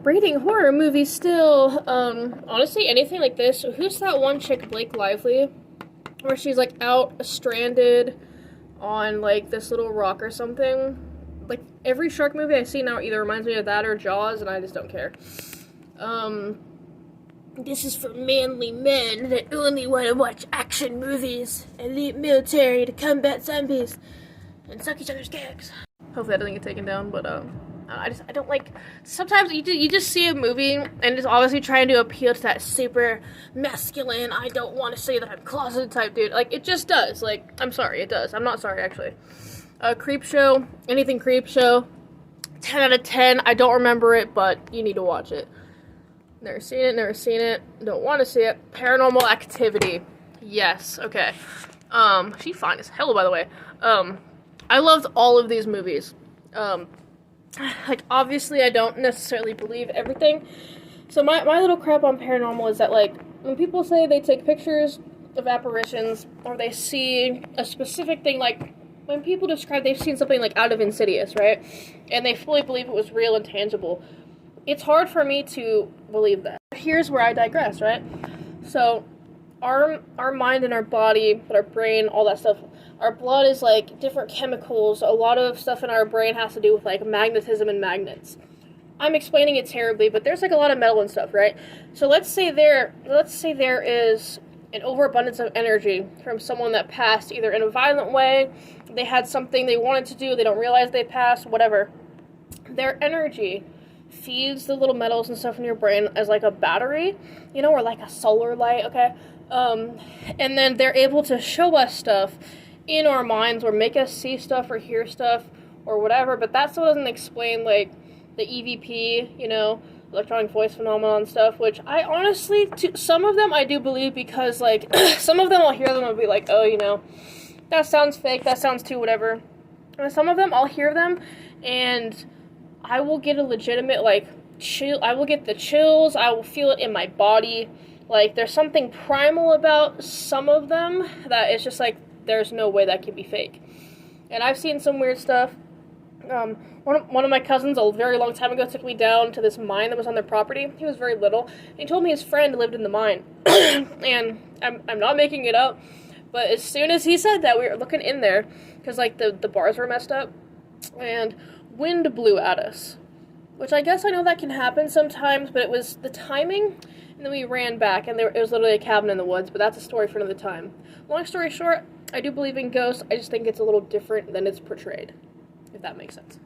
Rating horror movies still. Honestly, anything like this. Who's that one chick, Blake Lively, where she's like out stranded on like this little rock or something? Like every shark movie I see now either reminds me of that or Jaws, and I just don't care. This is for manly men that only want to watch action movies and leave military to combat zombies and suck each other's dicks. Hopefully that doesn't get taken down, but I don't like. Sometimes you just see a movie and it's obviously trying to appeal to that super masculine, I don't want to say that I'm closeted type dude. Like it just does. Like I'm sorry, it does. I'm not sorry actually. Creepshow, anything Creepshow, 10 out of 10. I don't remember it, but you need to watch it. Never seen it, don't want to see it. Paranormal Activity, yes, okay. She fine as hell, by the way. I loved all of these movies. Like, obviously, I don't necessarily believe everything. So my little crap on paranormal is that, like, when people say they take pictures of apparitions, or they see a specific thing, like, when people describe they've seen something, like, out of Insidious, right? And they fully believe it was real and tangible. It's hard for me to believe that. Here's where I digress, right? So, our mind and our body, our brain, all that stuff, our blood is like different chemicals. A lot of stuff in our brain has to do with like magnetism and magnets. I'm explaining it terribly, but there's like a lot of metal and stuff, right? So let's say there is an overabundance of energy from someone that passed either in a violent way, they had something they wanted to do, they don't realize they passed, whatever. Their energy feeds the little metals and stuff in your brain as like a battery, you know, or like a solar light, okay? And then they're able to show us stuff in our minds or make us see stuff or hear stuff or whatever, but that still doesn't explain like the EVP, you know, electronic voice phenomenon stuff, which I honestly, some of them I do believe because like, some of them I'll hear them and I'll be like, oh, you know, that sounds fake, that sounds too whatever. And some of them I'll hear them and I will get a legitimate, like, chill. I will get the chills. I will feel it in my body. Like, there's something primal about some of them that it's just like, there's no way that can be fake. And I've seen some weird stuff. One of my cousins a very long time ago took me down to this mine that was on their property. He was very little. And he told me his friend lived in the mine. And I'm not making it up. But as soon as he said that, we were looking in there. Because, like, the bars were messed up. And wind blew at us, which I guess I know that can happen sometimes, but it was the timing, and then we ran back, and it was literally a cabin in the woods, but that's a story for another time. Long story short, I do believe in ghosts, I just think it's a little different than it's portrayed, if that makes sense.